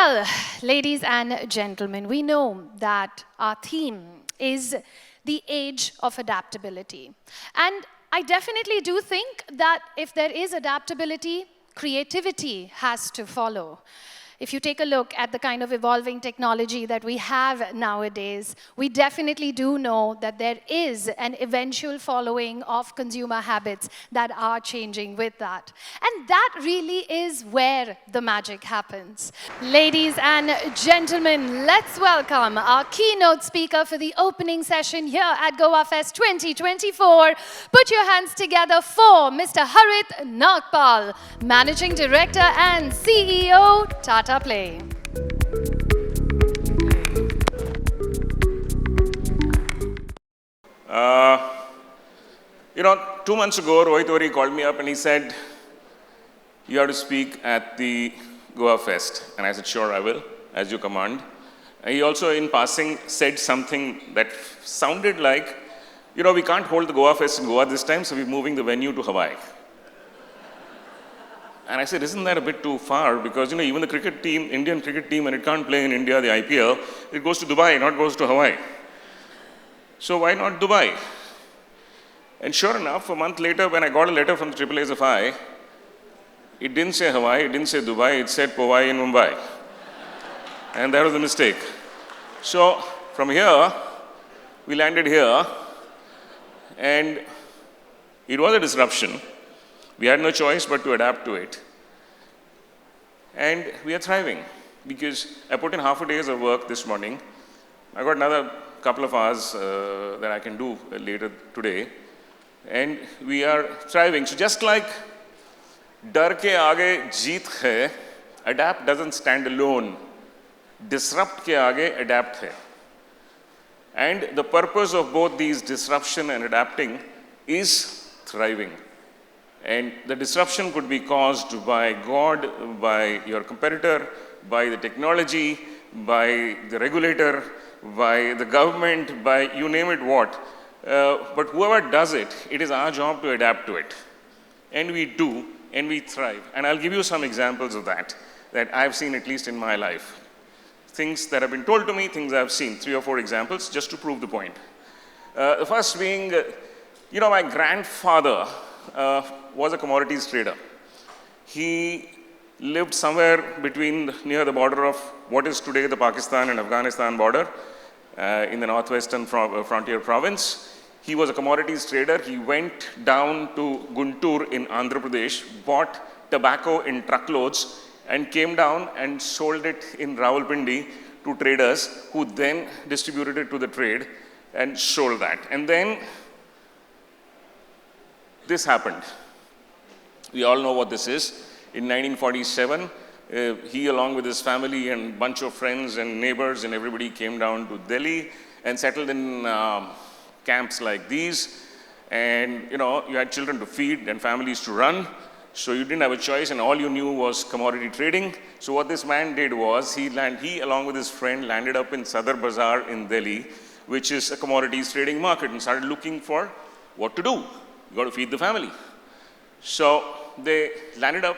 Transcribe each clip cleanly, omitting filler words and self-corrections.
Well, ladies and gentlemen, we know that our theme is the age of adaptability. And I definitely do think that if there is adaptability, creativity has to follow. If you take a look at the kind of evolving technology that we have nowadays, we definitely do know that there is an eventual following of consumer habits that are changing with that. And that really is where the magic happens. Ladies and gentlemen, let's welcome our keynote speaker for the opening session here at Goa Fest 2024. Put your hands together for Mr. Harit Nagpal, Managing Director and CEO, Tata Play. You know, 2 months ago, Rohit called me up and he said, "You have to speak at the Goa Fest." And I said, "Sure, I will, as you command." And he also, in passing, said something that sounded like, we can't hold the Goa Fest in Goa this time, so we're moving the venue to Hawaii. And I said, isn't that a bit too far? Because, even the cricket team, Indian cricket team, when it can't play in India, the IPL, it goes to Dubai, not goes to Hawaii. So why not Dubai? And sure enough, a month later, when I got a letter from the AAASFI, it didn't say Hawaii, it didn't say Dubai, it said Powai in Mumbai. And that was a mistake. So from here, we landed here, and it was a disruption. We had no choice but to adapt to it. And we are thriving, because I put in half a day's of work this morning. I got another couple of hours that I can do later today. And we are thriving. So just like dar ke aage jeet hai, adapt doesn't stand alone. Disrupt ke aage adapt hai. And the purpose of both these disruption and adapting is thriving. And the disruption could be caused by God, by your competitor, by the technology, by the regulator, by the government, by you name it what. But whoever does it, it is our job to adapt to it. And we do, and we thrive. And I'll give you some examples of that I've seen at least in my life. Things that have been told to me, things I've seen, 3 or 4 examples, just to prove the point. The first being, my grandfather was a commodities trader. He lived somewhere near the border of what is today the Pakistan and Afghanistan border, in the northwestern frontier province. He was a commodities trader. He went down to Guntur in Andhra Pradesh, bought tobacco in truckloads, and came down and sold it in Rawalpindi to traders, who then distributed it to the trade and sold that. And then this happened. We all know what this is. In 1947, he, along with his family and bunch of friends and neighbors and everybody, came down to Delhi and settled in camps like these. And, you had children to feed and families to run. So you didn't have a choice, and all you knew was commodity trading. So what this man did was, he, along with his friend, landed up in Sadar Bazaar in Delhi, which is a commodities trading market, and started looking for what to do. You got to feed the family. So they landed up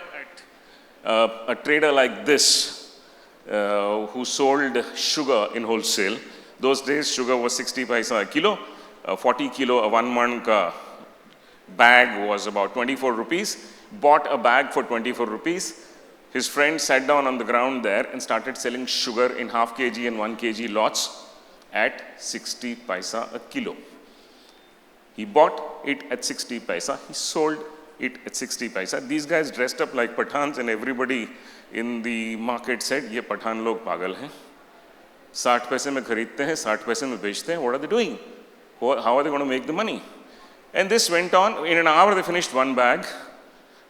at a trader like this, who sold sugar in wholesale. Those days, sugar was 60 paisa a kilo. 40 kilo, a 1 man ka bag was about 24 rupees. Bought a bag for 24 rupees. His friend sat down on the ground there and started selling sugar in half kg and 1 kg lots at 60 paisa a kilo. He bought it at 60 paisa. He sold it at 60 paisa. These guys dressed up like Pathans, and everybody in the market said, "Ye Pathan log pagal hain. 60 paise mein kharidte hain, 60 paise mein bechte hain. What are they doing? How are they going to make the money?" And this went on. In an hour, they finished 1 bag.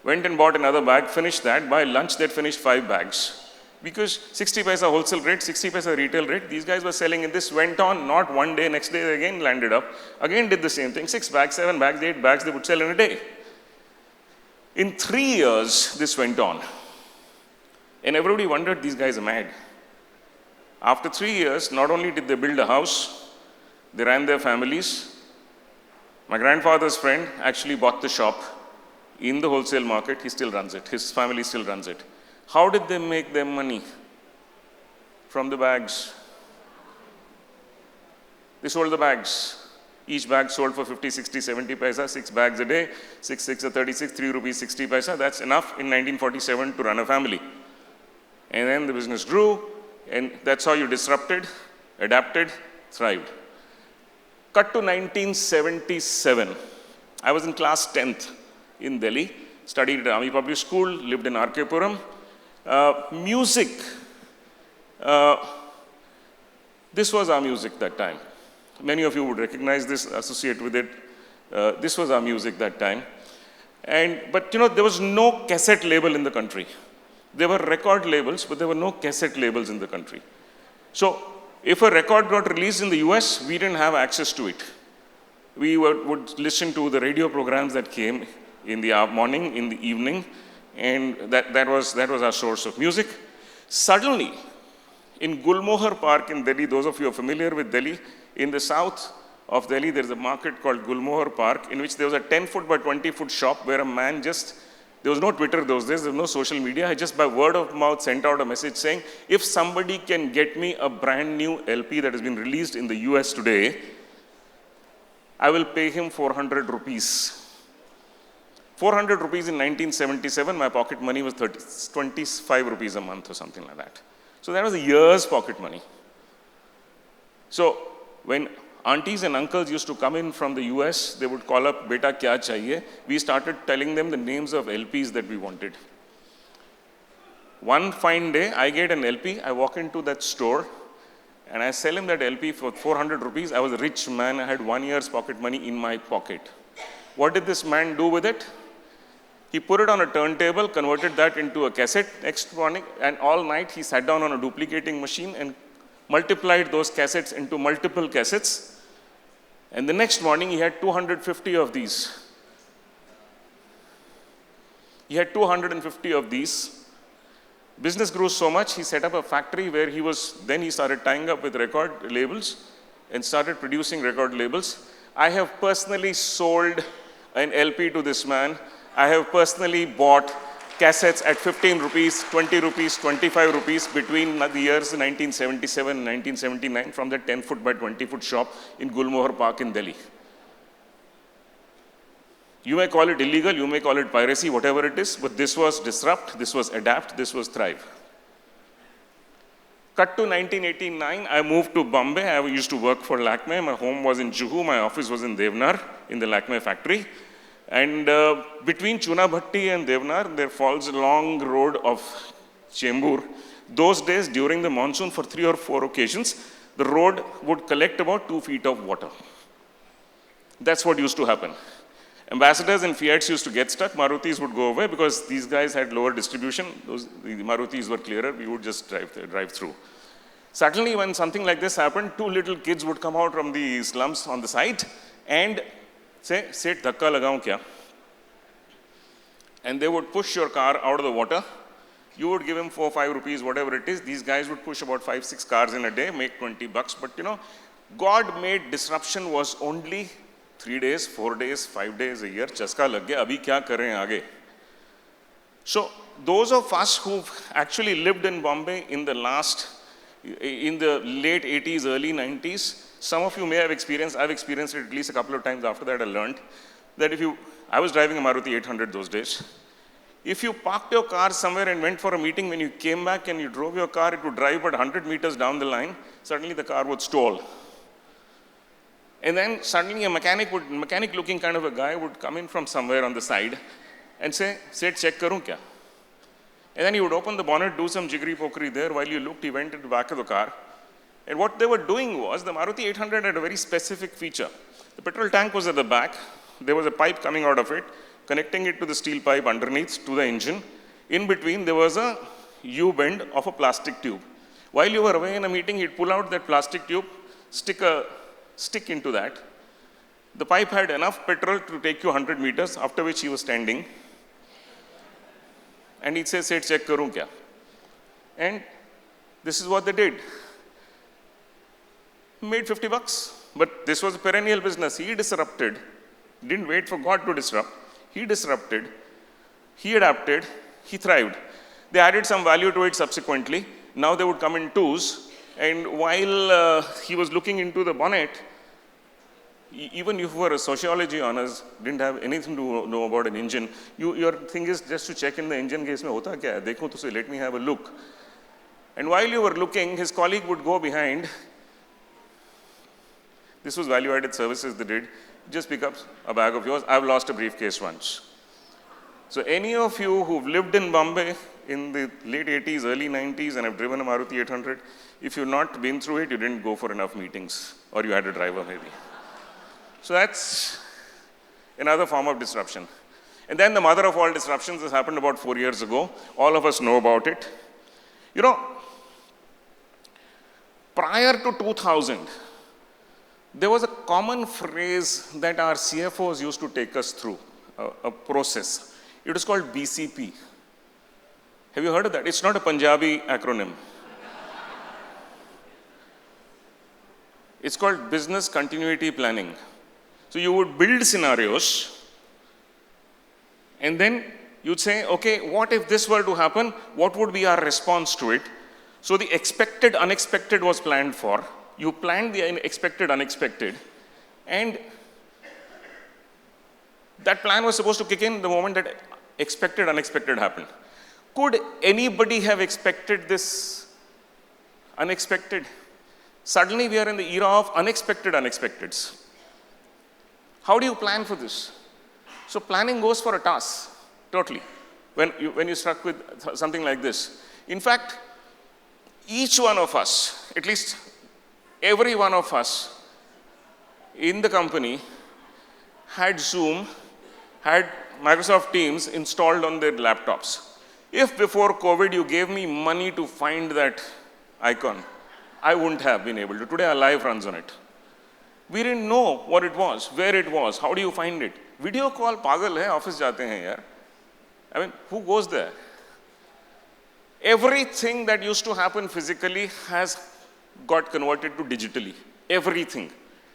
Went and bought another bag, finished that. By lunch, they'd finished 5 bags. Because 60 paisa wholesale rate, 60 paisa retail rate, these guys were selling, and this went on, not one day, next day they again landed up, again did the same thing, 6 bags, 7 bags, 8 bags they would sell in a day. In 3 years, this went on. And everybody wondered, these guys are mad. After 3 years, not only did they build a house, they ran their families. My grandfather's friend actually bought the shop in the wholesale market. He still runs it. His family still runs it. How did they make their money? from the bags. They sold the bags. Each bag sold for 50, 60, 70 paisa, 6 bags a day, 6, 6 are 36, 3 rupees 60 paisa. That's enough in 1947 to run a family. And then the business grew, and that's how you disrupted, adapted, thrived. Cut to 1977. I was in class 10th in Delhi, studied at Army Public School, lived in R.K. Puram. Music, this was our music that time. Many of you would recognize this, associate with it. This was our music that time. But there was no cassette label in the country. There were record labels, but there were no cassette labels in the country. So if a record got released in the US, we didn't have access to it. We would listen to the radio programs that came in the morning, in the evening, and that was our source of music. Suddenly, in Gulmohar Park in Delhi, those of you who are familiar with Delhi, in the south of Delhi, there is a market called Gulmohar Park, in which there was a 10-foot by 20-foot shop where a man there was no Twitter those days, there was no social media. I just by word of mouth sent out a message saying, if somebody can get me a brand new LP that has been released in the US today, I will pay him 400 rupees. 400 rupees in 1977, my pocket money was 25 rupees a month or something like that. So that was a year's pocket money. So when aunties and uncles used to come in from the US, they would call up, "Beta kya chahiye?" We started telling them the names of LPs that we wanted. One fine day, I get an LP, I walk into that store, and I sell him that LP for 400 rupees. I was a rich man, I had 1 year's pocket money in my pocket. What did this man do with it? He put it on a turntable, converted that into a cassette next morning, and all night he sat down on a duplicating machine and multiplied those cassettes into multiple cassettes. And the next morning he had 250 of these. He had 250 of these. Business grew so much, he set up a factory where then he started tying up with record labels and started producing record labels. I have personally sold an LP to this man. I have personally bought cassettes at 15 rupees, 20 rupees, 25 rupees between the years 1977 and 1979 from the 10-foot by 20-foot shop in Gulmohar Park in Delhi. You may call it illegal, you may call it piracy, whatever it is, but this was disrupt, this was adapt, this was thrive. Cut to 1989, I moved to Bombay. I used to work for Lakme. My home was in Juhu, my office was in Devnar, in the Lakme factory. And between Chunabhatti and Devnar, there falls a long road of Chembur. Those days, during the monsoon, for 3 or 4 occasions, the road would collect about 2 feet of water. That's what used to happen. Ambassadors and Fiats used to get stuck. Marutis would go away because these guys had lower distribution. The Marutis were clearer. We would just drive through. Suddenly, when something like this happened, 2 little kids would come out from the slums on the side and say, "Seth, dhakka lagaun kya?" And they would push your car out of the water. You would give them 4 or 5 rupees, whatever it is. These guys would push about 5, 6 cars in a day, make 20 bucks. But God made disruption was only 3 days, 4 days, 5 days a year. Chaska lag gaya, abhi kya kar rahe hain aage? So those of us who've actually lived in Bombay in the late 80s, early 90s, some of you may have experienced, I've experienced it at least a couple of times after that I learned, that I was driving a Maruti 800 those days. If you parked your car somewhere and went for a meeting, when you came back and you drove your car, it would drive about 100 meters down the line, suddenly the car would stall. And then suddenly a mechanic looking kind of a guy would come in from somewhere on the side and say, "Seth, check karun kya?" And then he would open the bonnet, do some jiggery pokery there. While you looked, he went into the back of the car. And what they were doing was, the Maruti 800 had a very specific feature. The petrol tank was at the back. There was a pipe coming out of it, connecting it to the steel pipe underneath to the engine. In between, there was a U-bend of a plastic tube. While you were away in a meeting, he'd pull out that plastic tube, stick a stick into that. The pipe had enough petrol to take you 100 meters, after which he was standing. And he'd say, "Seth, check karun kya?" And this is what they did. Made 50 bucks. But this was a perennial business. He disrupted. Didn't wait for God to disrupt. He disrupted. He adapted. He thrived. They added some value to it subsequently. Now they would come in twos, and while he was looking into the bonnet, even if you were a sociology honors, didn't have anything to know about an engine, your thing is just to check in the engine case mein hota kya hai, dekho to say, let me have a look. And while you were looking, his colleague would go behind. This was value-added services they did. Just pick up a bag of yours. I've lost a briefcase once. So any of you who've lived in Bombay in the late 80s, early 90s, and have driven a Maruti 800, if you've not been through it, you didn't go for enough meetings, or you had a driver maybe. So that's another form of disruption. And then the mother of all disruptions has happened about 4 years ago. All of us know about it. You know, prior to 2000, there was a common phrase that our CFOs used to take us through, a process. It was called BCP. Have you heard of that? It's not a Punjabi acronym. It's called business continuity planning. So you would build scenarios, and then you'd say, okay, what if this were to happen? What would be our response to it? So the expected, unexpected was planned for. You planned the expected, unexpected, and that plan was supposed to kick in the moment that expected, unexpected happened. Could anybody have expected this unexpected? Suddenly we are in the era of unexpected unexpecteds. How do you plan for this? So planning goes for a task, totally, when you're struck with something like this. In fact, each one of us, at least every one of us in the company had Zoom, had Microsoft Teams installed on their laptops. If before COVID you gave me money to find that icon, I wouldn't have been able to. Today our life runs on it. We didn't know what it was, where it was, how do you find it? Video call, pagal hai, office jaate hain yaar. I mean, who goes there? Everything that used to happen physically has got converted to digitally. Everything.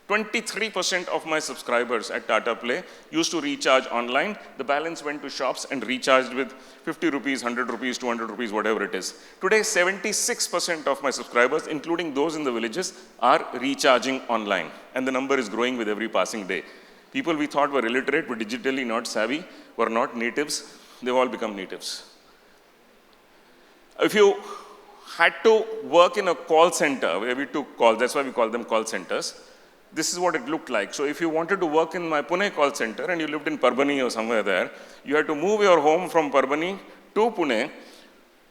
23% of my subscribers at Tata Play used to recharge online. The balance went to shops and recharged with 50 rupees, 100 rupees, 200 rupees, whatever it is. Today, 76% of my subscribers, including those in the villages, are recharging online. And the number is growing with every passing day. People we thought were illiterate, were digitally not savvy, were not natives, they've all become natives. If you had to work in a call center where we took calls, that's why we call them call centers, this is what it looked like. So if you wanted to work in my Pune call center and you lived in Parbhani or somewhere there, you had to move your home from Parbhani to Pune,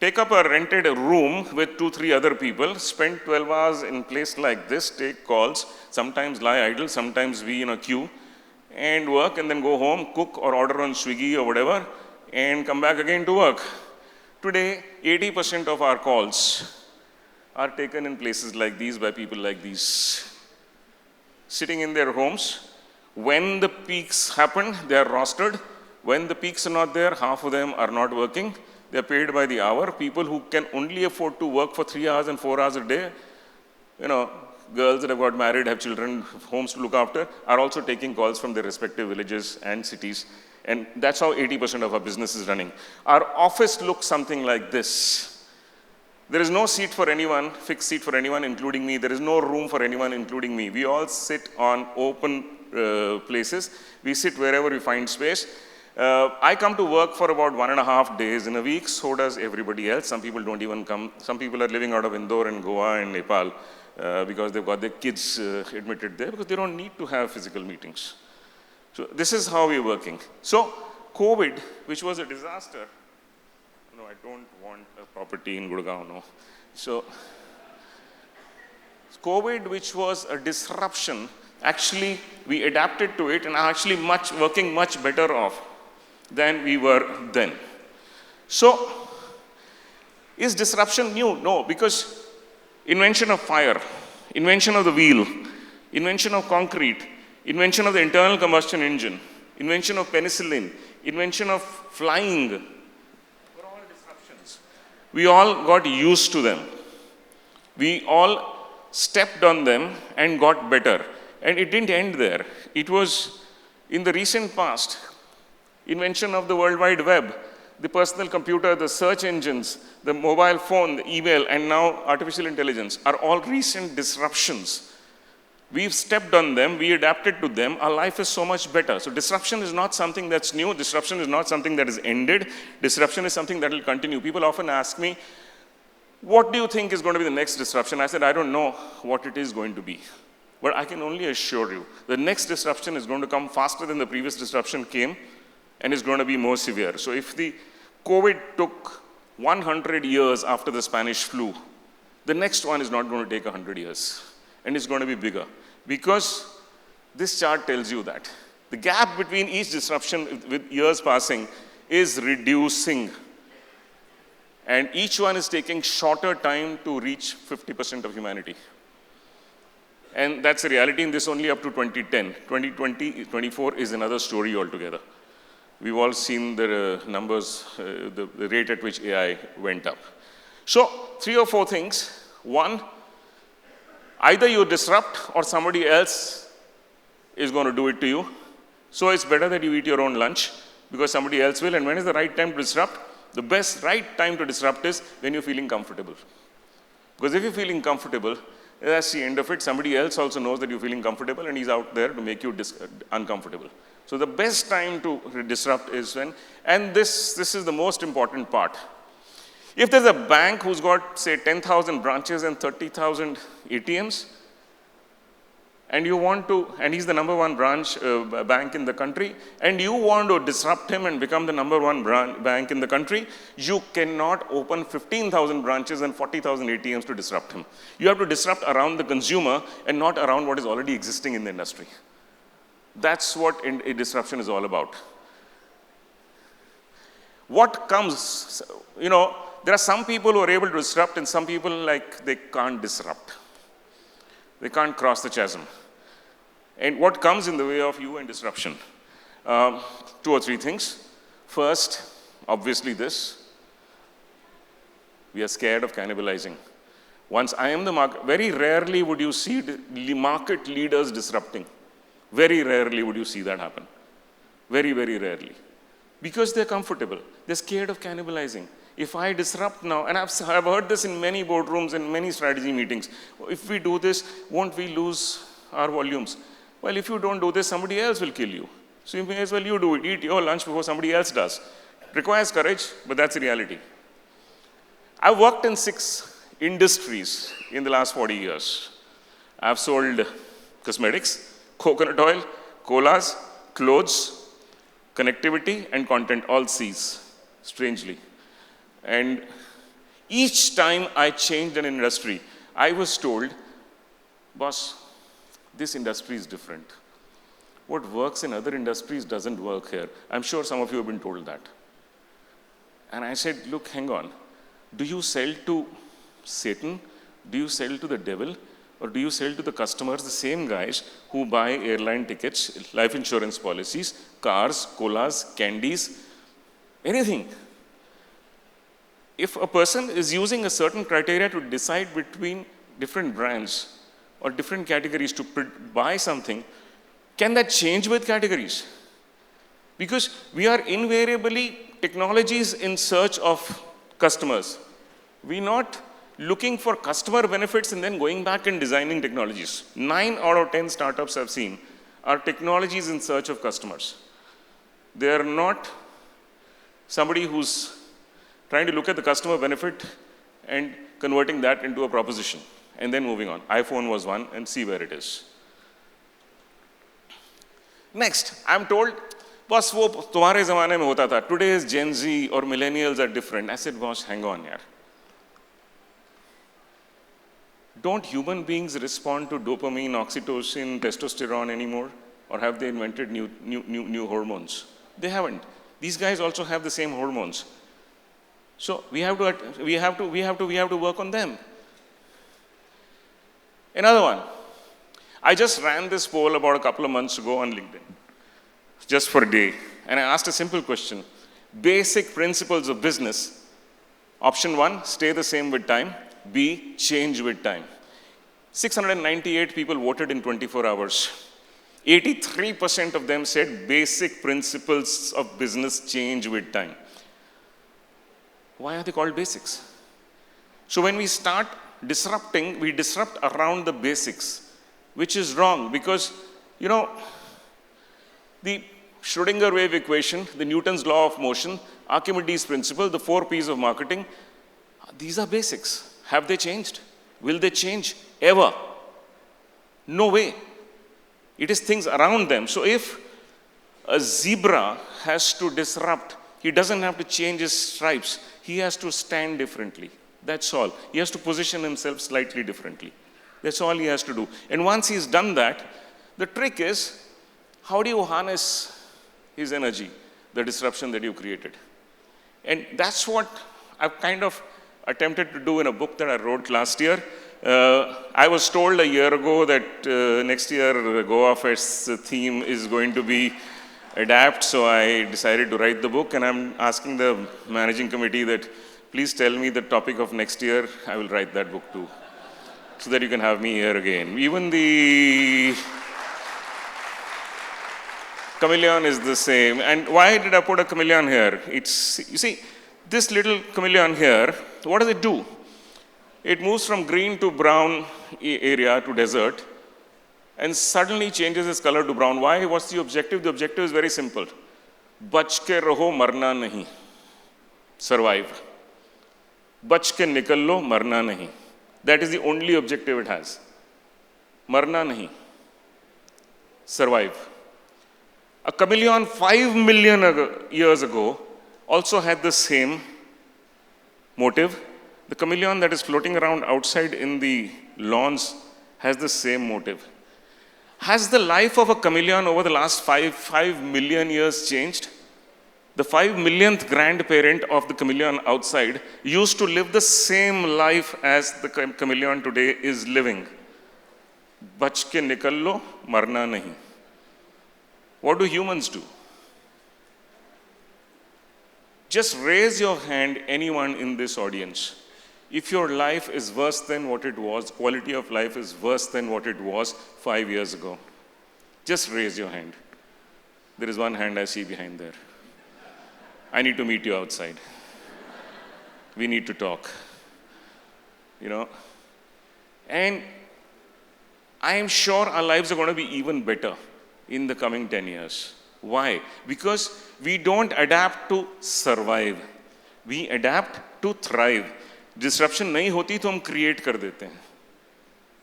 take up a rented room with 2-3 other people, spend 12 hours in a place like this, take calls, sometimes lie idle, sometimes be in a queue, and work, and then go home, cook or order on Swiggy or whatever, and come back again to work. Today, 80% of our calls are taken in places like these by people like these, sitting in their homes. When the peaks happen, they are rostered. When the peaks are not there, half of them are not working. They're paid by the hour. People who can only afford to work for 3 hours and 4 hours a day, you know, girls that have got married, have children, homes to look after, are also taking calls from their respective villages and cities. And that's how 80% of our business is running. Our office looks something like this. There is no seat for anyone, fixed seat for anyone, including me. There is no room for anyone, including me. We all sit on open places. We sit wherever we find space. I come to work for about 1.5 days in a week. So does everybody else. Some people don't even come. Some people are living out of Indore and Goa and Nepal because they've got their kids admitted there because they don't need to have physical meetings. So this is how we're working. So COVID, which was a disaster. No, I don't want a property in Gurgaon, no. So COVID, which was a disruption, actually we adapted to it and are actually working much better off than we were then. So is disruption new? No, because invention of fire, invention of the wheel, invention of concrete, invention of the internal combustion engine, invention of penicillin, invention of flying, were all disruptions. We all got used to them. We all stepped on them and got better. And it didn't end there. It was, in the recent past, invention of the World Wide Web. the personal computer, the search engines, the mobile phone, the email, and now artificial intelligence are all recent disruptions. We've stepped on them, we adapted to them, our life is so much better. So disruption is not something that's new, disruption is not something that is ended, disruption is something that will continue. People often ask me, what do you think is going to be the next disruption? I said, I don't know what it is going to be. But I can only assure you, the next disruption is going to come faster than the previous disruption came, and is going to be more severe. So if the COVID took 100 years after the Spanish flu, the next one is not going to take 100 years, and it's going to be bigger. Because this chart tells you that the gap between each disruption with years passing is reducing. And each one is taking shorter time to reach 50% of humanity. And that's the reality, and this only up to 2010. 2020, 24 is another story altogether. We've all seen the numbers, the rate at which AI went up. So, 3 or 4 things. One, either you disrupt or somebody else is going to do it to you. So it's better that you eat your own lunch because somebody else will. And when is the right time to disrupt? The best right time to disrupt is when you're feeling comfortable. Because if you're feeling comfortable, that's the end of it. Somebody else also knows that you're feeling comfortable and he's out there to make you uncomfortable. So the best time to disrupt is when, and this is the most important part. If there's a bank who's got, say, 10,000 branches and 30,000 ATMs, and you want to, and he's the number one bank in the country, and you want to disrupt him and become the number one bank in the country, you cannot open 15,000 branches and 40,000 ATMs to disrupt him. You have to disrupt around the consumer and not around what is already existing in the industry. That's what a disruption is all about. What comes, there are some people who are able to disrupt and some people they can't disrupt. They can't cross the chasm. And what comes in the way of you and disruption? 2 or 3 things. First, obviously this. We are scared of cannibalizing. Once I am the market, very rarely would you see the market leaders disrupting. Very rarely would you see that happen. Very, very rarely. Because they're comfortable. They're scared of cannibalizing. If I disrupt now, and I've heard this in many boardrooms and many strategy meetings, if we do this, won't we lose our volumes? Well, if you don't do this, somebody else will kill you. So you may as well you do it. Eat your lunch before somebody else does. It requires courage, but that's the reality. I've worked in 6 industries in the last 40 years. I've sold cosmetics, coconut oil, colas, clothes, connectivity, and content, all C's, strangely. And each time I changed an industry, I was told, boss, this industry is different. What works in other industries doesn't work here. I'm sure some of you have been told that. And I said, look, hang on. Do you sell to Satan? Do you sell to the devil? Or do you sell to the customers, the same guys who buy airline tickets, life insurance policies, cars, colas, candies, anything? If a person is using a certain criteria to decide between different brands or different categories to buy something, can that change with categories? Because we are invariably technologies in search of customers. We're not looking for customer benefits and then going back and designing technologies. 9 out of 10 startups I've seen are technologies in search of customers. They are not somebody who's trying to look at the customer benefit and converting that into a proposition and then moving on. iPhone was one, and see where it is. Next, I'm told, boss, wo tumhare zamane mein hota tha. Today's Gen Z or millennials are different. I said, boss, hang on, yaar. Don't human beings respond to dopamine, oxytocin, testosterone anymore? Or have they invented new hormones? They haven't. These guys also have the same hormones. So we have to work on them. Another one. I just ran this poll about a couple of months ago on LinkedIn, just for a day. And I asked a simple question. Basic principles of business. Option 1, stay the same with time. B, change with time. 698 people voted in 24 hours. 83% of them said basic principles of business change with time. Why are they called basics? So when we start disrupting, we disrupt around the basics, which is wrong because, you know, the Schrodinger wave equation, the Newton's law of motion, Archimedes principle, the 4 P's of marketing, these are basics. Have they changed? Will they change ever? No way. It is things around them. So if a zebra has to disrupt, he doesn't have to change his stripes. He has to stand differently. That's all. He has to position himself slightly differently. That's all he has to do. And once he's done that, the trick is, how do you harness his energy, the disruption that you created? And that's what I've kind of attempted to do in a book that I wrote last year. I was told a year ago that next year Goa Fest's theme is going to be adapt, so I decided to write the book, and I'm asking the managing committee that please tell me the topic of next year. I will write that book too, so that you can have me here again. Even the chameleon is the same. And why did I put a chameleon here? It's, you see, this little chameleon here, what does it do? It moves from green to brown area to desert and suddenly changes its color to brown. Why? What's the objective? The objective is very simple. Bach ke raho, marna nahi. Survive. Bach ke nikal lo, marna nahi. That is the only objective it has. Marna nahi. Survive. A chameleon 5 million years ago also had the same motive. The chameleon that is floating around outside in the lawns has the same motive. Has the life of a chameleon over the last 5 million years changed? The 5 millionth grandparent of the chameleon outside used to live the same life as the chameleon today is living. Bach ke nikal lo, marna nahi. What do humans do? Just raise your hand, anyone in this audience. If your life is worse than what it was, quality of life is worse than what it was 5 years ago, just raise your hand. There is one hand I see behind there. I need to meet you outside. We need to talk. You know? And I am sure our lives are going to be even better in the coming 10 years. Why? Because we don't adapt to survive. We adapt to thrive. Disruption नहीं होती तो हम create कर देते हैं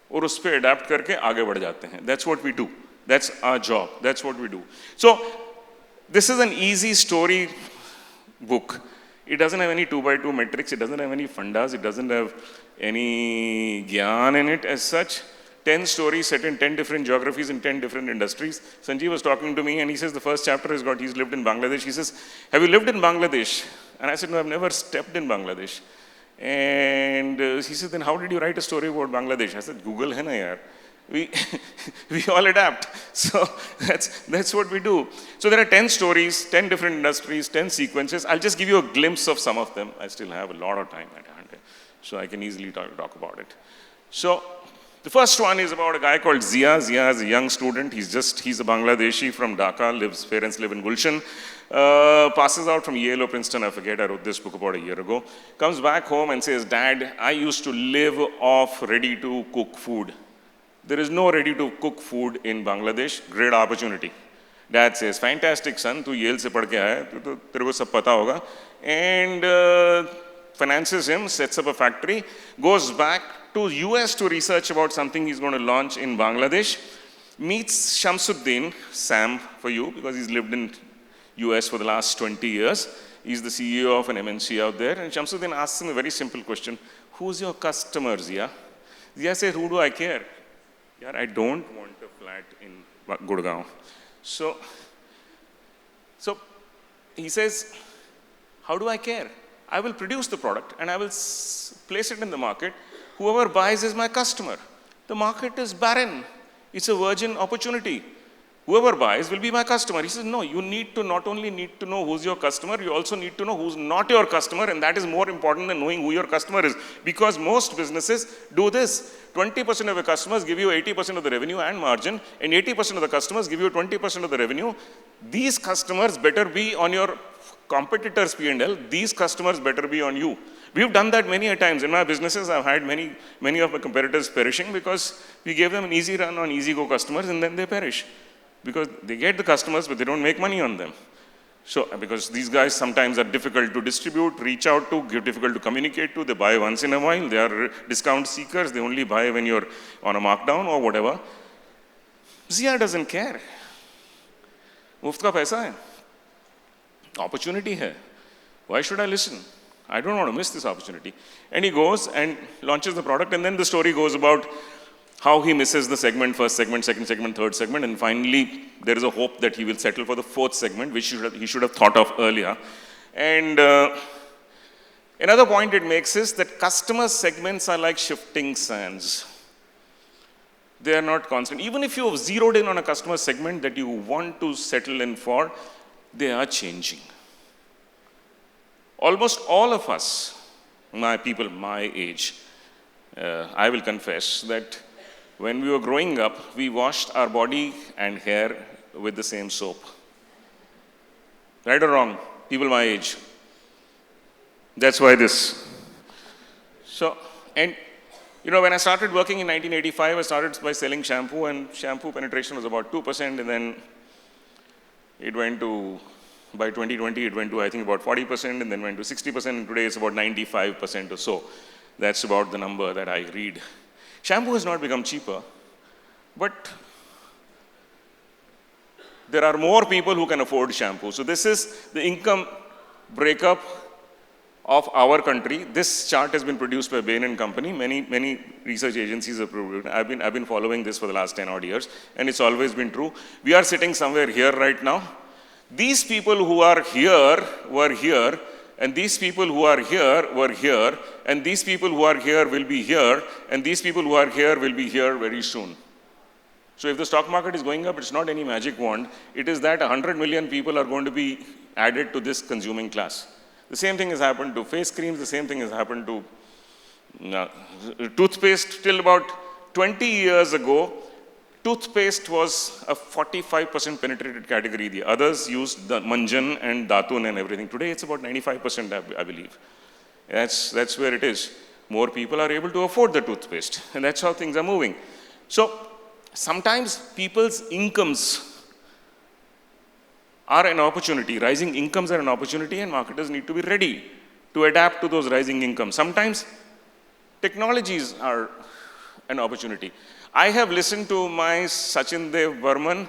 और उस पे adapt करके आगे बढ़ जाते हैं. That's what we do. That's our job. That's what we do. So this is an easy story book. It doesn't have any 2x2 metrics. It doesn't have any fundas. It doesn't have any gyan in it as such. 10 stories set in 10 different geographies in 10 different industries. Sanjeev was talking to me and he says the first chapter he's lived in Bangladesh. He says, have you lived in Bangladesh? And I said, no, I've never stepped in Bangladesh. And he said, then how did you write a story about Bangladesh? I said, Google hai na yaar. We all adapt. So that's what we do. So there are 10 stories, 10 different industries, 10 sequences. I'll just give you a glimpse of some of them. I still have a lot of time at hand, so I can easily talk about it. So the first one is about a guy called Zia. Zia is a young student. He's a Bangladeshi from Dhaka. Parents live in Gulshan. Passes out from Yale or Princeton, I forget. I wrote this book about a year ago. Comes back home and says, Dad, I used to live off ready-to-cook food. There is no ready-to-cook food in Bangladesh. Great opportunity. Dad says, fantastic son, tu Yale se padh ke aaya hai, to tere ko sab pata hoga. And finances him, sets up a factory, goes back to US to research about something he's going to launch in Bangladesh, meets Shamsuddin, Sam for you, because he's lived in US for the last 20 years. He's the CEO of an MNC out there. And Shamsuddin asks him a very simple question. Who's your customer, Zia? Zia says, who do I care? Yeah, I don't want a flat in Gurgaon. So he says, how do I care? I will produce the product and I will place it in the market. Whoever buys is my customer. The market is barren. It's a virgin opportunity. Whoever buys will be my customer. He says, no, you need to not only need to know who's your customer, you also need to know who's not your customer, and that is more important than knowing who your customer is. Because most businesses do this. 20% of your customers give you 80% of the revenue and margin, and 80% of the customers give you 20% of the revenue. These customers better be on your competitors' P&L, these customers better be on you. We've done that many a times. In my businesses, I've had many of my competitors perishing because we gave them an easy run on easy go customers and then they perish. Because they get the customers, but they don't make money on them. So, because these guys sometimes are difficult to distribute, reach out to, difficult to communicate to, they buy once in a while, they are discount seekers, they only buy when you're on a markdown or whatever. Zia doesn't care. मुफ्त का पैसा है. Opportunity hai. Why should I listen? I don't want to miss this opportunity. And he goes and launches the product, and then the story goes about how he misses the segment, first segment, second segment, third segment, and finally there is a hope that he will settle for the fourth segment, which he should have thought of earlier. And another point it makes is that customer segments are like shifting sands. They are not constant. Even if you have zeroed in on a customer segment that you want to settle in for, they are changing. Almost all of us, my people my age, I will confess that when we were growing up, we washed our body and hair with the same soap. Right or wrong? People my age. That's why this. So, and when I started working in 1985, I started by selling shampoo, and shampoo penetration was about 2%, and then it went to, by 2020, it went to, I think, about 40%, and then went to 60%, and today it's about 95% or so. That's about the number that I read. Shampoo has not become cheaper, but there are more people who can afford shampoo. So this is the income breakup of our country. This chart has been produced by Bain & Company. Many research agencies have produced it. I've been following this for the last 10 odd years, and it's always been true. We are sitting somewhere here right now. These people who are here were here, and these people who are here were here, and these people who are here will be here, and these people who are here will be here very soon. So if the stock market is going up, it's not any magic wand. It is that 100 million people are going to be added to this consuming class. The same thing has happened to face creams. The same thing has happened to toothpaste. Till about 20 years ago, toothpaste was a 45% penetrated category. The others used the Manjan and Datun and everything. Today, it's about 95%, I believe. That's where it is. More people are able to afford the toothpaste, and that's how things are moving. So sometimes people's incomes are an opportunity. Rising incomes are an opportunity, and marketers need to be ready to adapt to those rising incomes. Sometimes technologies are an opportunity. I have listened to my Sachin Dev Burman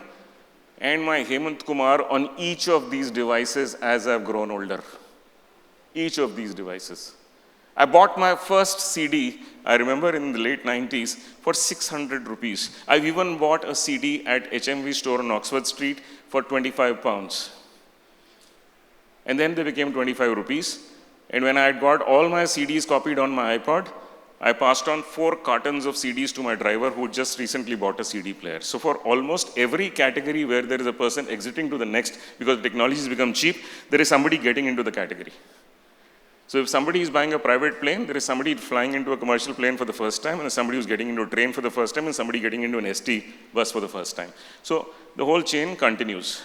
and my Hemant Kumar on each of these devices as I've grown older. Each of these devices. I bought my first CD, I remember in the late 90s, for 600 rupees. I've even bought a CD at HMV store on Oxford Street for 25 pounds. And then they became 25 rupees. And when I had got all my CDs copied on my iPod, I passed on 4 cartons of CDs to my driver who just recently bought a CD player. So for almost every category where there is a person exiting to the next, because technology has become cheap, there is somebody getting into the category. So if somebody is buying a private plane, there is somebody flying into a commercial plane for the first time, and there's somebody who's getting into a train for the first time, and somebody getting into an ST bus for the first time. So the whole chain continues.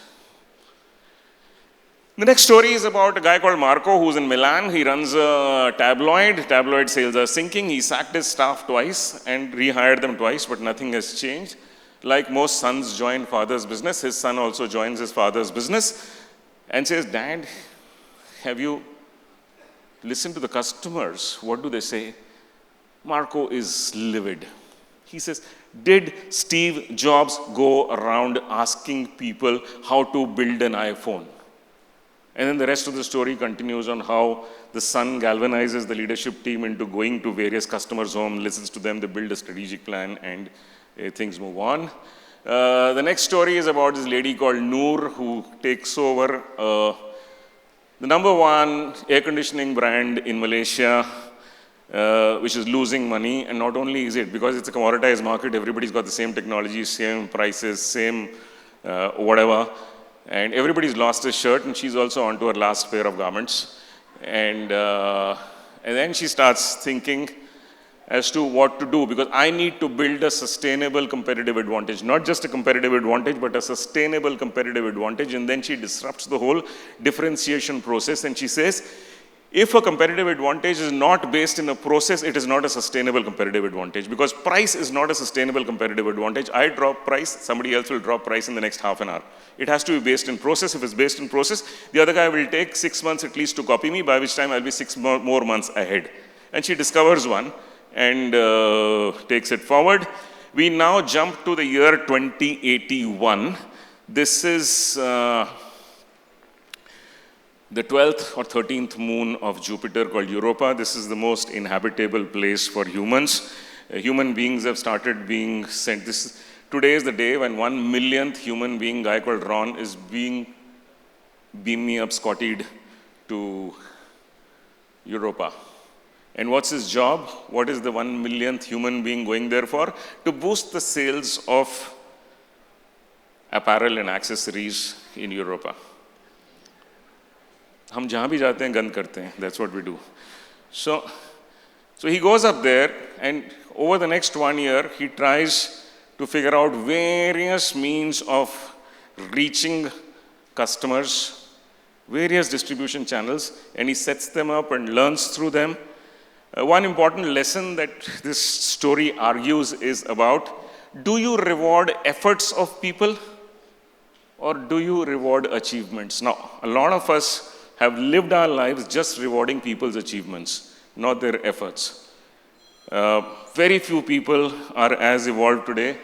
The next story is about a guy called Marco who's in Milan. He runs a tabloid. Tabloid sales are sinking. He sacked his staff twice and rehired them twice, but nothing has changed. Like most sons join father's business, his son also joins his father's business and says, "Dad, have you listened to the customers? What do they say?" Marco is livid. He says, "Did Steve Jobs go around asking people how to build an iPhone?" And then the rest of the story continues on how the son galvanizes the leadership team into going to various customers' homes, listens to them, they build a strategic plan, and things move on. The next story is about this lady called Noor who takes over the number one air conditioning brand in Malaysia, which is losing money. And not only is it, because it's a commoditized market, everybody's got the same technology, same prices, same whatever. And everybody's lost his shirt, and she's also onto her last pair of garments. And then she starts thinking, as to what to do, because I need to build a sustainable competitive advantage, not just a competitive advantage, but a sustainable competitive advantage. And then she disrupts the whole differentiation process, and she says, if a competitive advantage is not based in a process, it is not a sustainable competitive advantage, because price is not a sustainable competitive advantage. I drop price, somebody else will drop price in the next half an hour. It has to be based in process. If it's based in process, the other guy will take 6 months at least to copy me, by which time I'll be 6 more months ahead. And she discovers one and takes it forward. We now jump to the year 2081. This is the 12th or 13th moon of Jupiter, called Europa. This is the most inhabitable place for humans. Human beings have started being sent. Today is the day when 1 millionth human being, guy called Ron, is being beam me up Scottied to Europa. And what's his job? What is the 1 millionth human being going there for? To boost the sales of apparel and accessories in Europa. हम जहाँ भी जाते हैं गंद करते हैं. That's what we do. So he goes up there, and over the next 1 year, he tries to figure out various means of reaching customers, various distribution channels, and he sets them up and learns through them. One important lesson that this story argues is about, do you reward efforts of people or do you reward achievements? Now, a lot of us have lived our lives just rewarding people's achievements, not their efforts. Very few people are as evolved today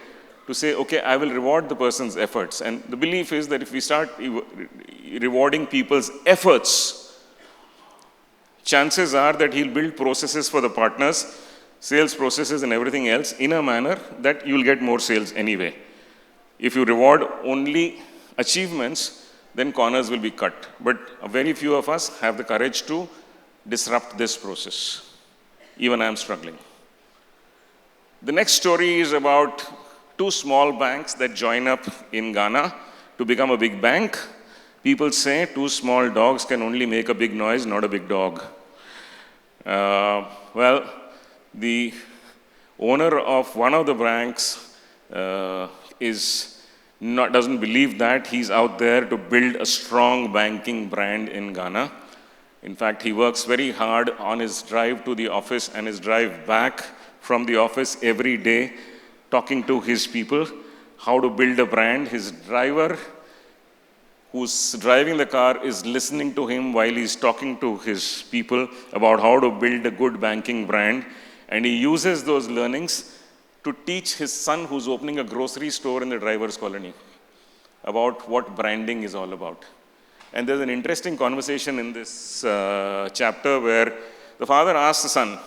to say, okay, I will reward the person's efforts. And the belief is that if we start rewarding people's efforts, chances are that he'll build processes for the partners, sales processes and everything else in a manner that you'll get more sales anyway. If you reward only achievements, then corners will be cut. But very few of us have the courage to disrupt this process. Even I'm struggling. The next story is about two small banks that join up in Ghana to become a big bank. People say two small dogs can only make a big noise, not a big dog. Well, the owner of one of the banks doesn't believe that. He's out there to build a strong banking brand in Ghana. In fact, he works very hard on his drive to the office and his drive back from the office every day, talking to his people, how to build a brand. His driver, who's driving the car, is listening to him while he's talking to his people about how to build a good banking brand. And he uses those learnings to teach his son, who's opening a grocery store in the driver's colony, about what branding is all about. And there's an interesting conversation in this chapter where the father asks the son,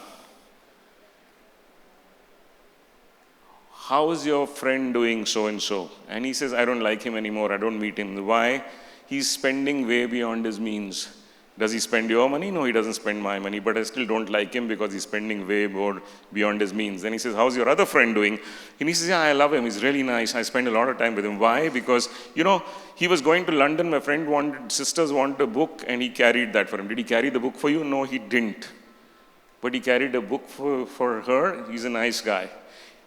how is your friend doing so-and-so? And he says, I don't like him anymore. I don't meet him. Why? He's spending way beyond his means. Does he spend your money? No, he doesn't spend my money, but I still don't like him because he's spending way more beyond his means. Then he says, how's your other friend doing? And he says, yeah, I love him. He's really nice. I spend a lot of time with him. Why? Because, he was going to London. My sisters wanted a book, and he carried that for him. Did he carry the book for you? No, he didn't. But he carried a book for her. He's a nice guy.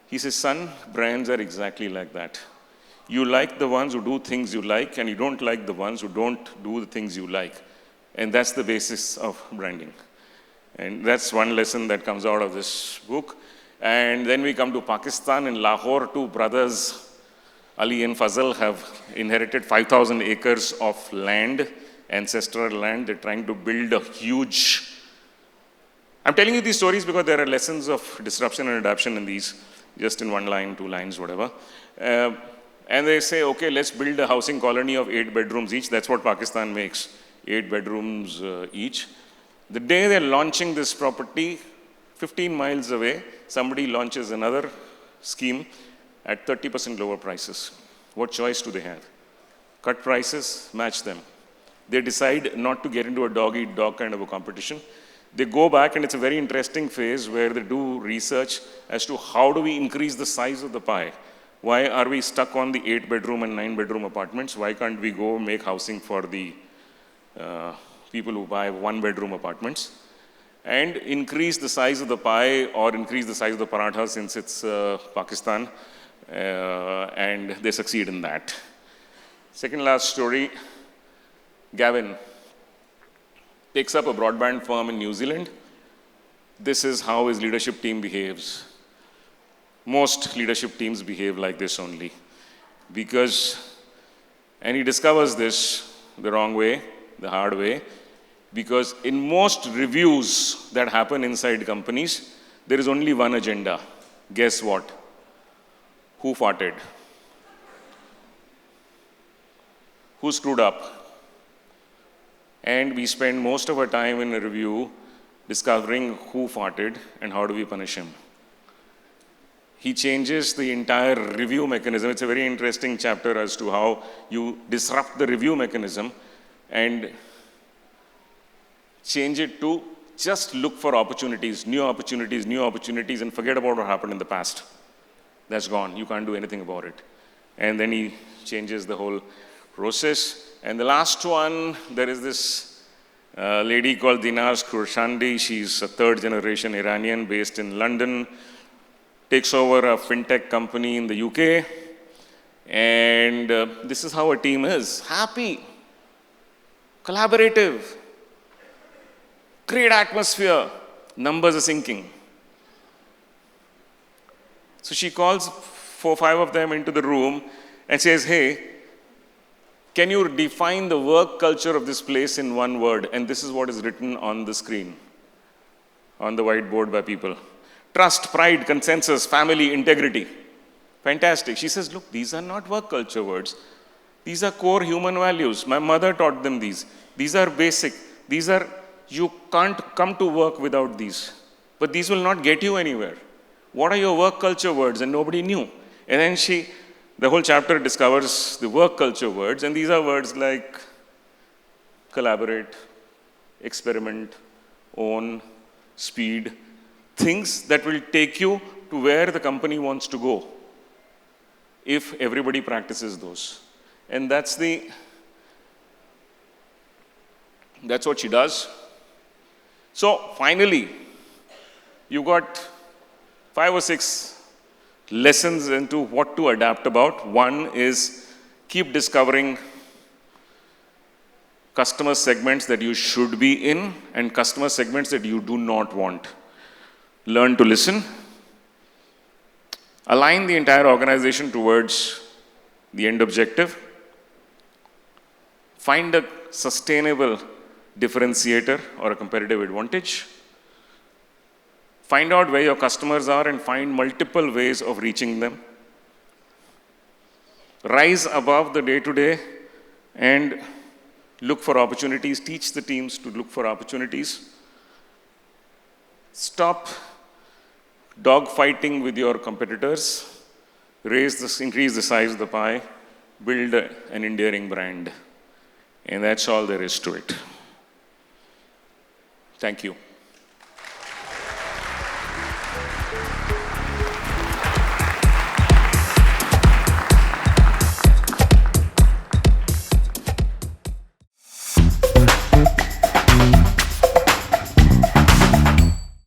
He says, son, brands are exactly like that. You like the ones who do things you like, and you don't like the ones who don't do the things you like. And that's the basis of branding. And that's one lesson that comes out of this book. And then we come to Pakistan. In Lahore, two brothers, Ali and Fazal, have inherited 5,000 acres of land, ancestral land. They're trying to build a huge... I'm telling you these stories because there are lessons of disruption and adaptation in these, just in 1 line, 2 lines, whatever. And they say, okay, let's build a housing colony of 8 bedrooms each. That's what Pakistan makes, 8 bedrooms each. The day they're launching this property, 15 miles away, somebody launches another scheme at 30% lower prices. What choice do they have? Cut prices, match them. They decide not to get into a dog-eat-dog kind of a competition. They go back, and it's a very interesting phase where they do research as to how do we increase the size of the pie. Why are we stuck on the 8-bedroom and 9-bedroom apartments? Why can't we go make housing for the people who buy 1-bedroom apartments? and increase the size of the pie or increase the size of the paratha since it's Pakistan, and they succeed in that. Second last story, Gavin takes up a broadband firm in New Zealand. This is how his leadership team behaves. Most leadership teams behave like this only. And he discovers this the wrong way, the hard way, because in most reviews that happen inside companies, there is only one agenda. Guess what? Who farted? Who screwed up? And we spend most of our time in a review discovering who farted and how do we punish him. He changes the entire review mechanism. It's a very interesting chapter as to how you disrupt the review mechanism and change it to just look for opportunities, new opportunities, and forget about what happened in the past. That's gone. You can't do anything about it. And then he changes the whole process. And the last one, there is this lady called Dinar Khurshandi. She's a third-generation Iranian based in London. Takes over a fintech company in the UK. And this is how a team is. Happy, collaborative, great atmosphere. Numbers are sinking. So she calls 4 or 5 of them into the room and says, hey, can you define the work culture of this place in one word? And this is what is written on the screen, on the whiteboard by people. Trust, pride, consensus, family, integrity. Fantastic. She says, look, these are not work culture words. These are core human values. My mother taught them these. These are basic. You can't come to work without these. But these will not get you anywhere. What are your work culture words? And nobody knew. And then the whole chapter discovers the work culture words, and these are words like collaborate, experiment, own, speed, things that will take you to where the company wants to go if everybody practices those. And that's what she does. So finally, you got 5 or 6 lessons into what to adapt about. One is keep discovering customer segments that you should be in and customer segments that you do not want. Learn to listen. Align the entire organization towards the end objective. Find a sustainable differentiator or a competitive advantage. Find out where your customers are and find multiple ways of reaching them. Rise above the day-to-day and look for opportunities. Teach the teams to look for opportunities. Stop dogfighting with your competitors. Increase the size of the pie. Build an enduring brand. And that's all there is to it. Thank you.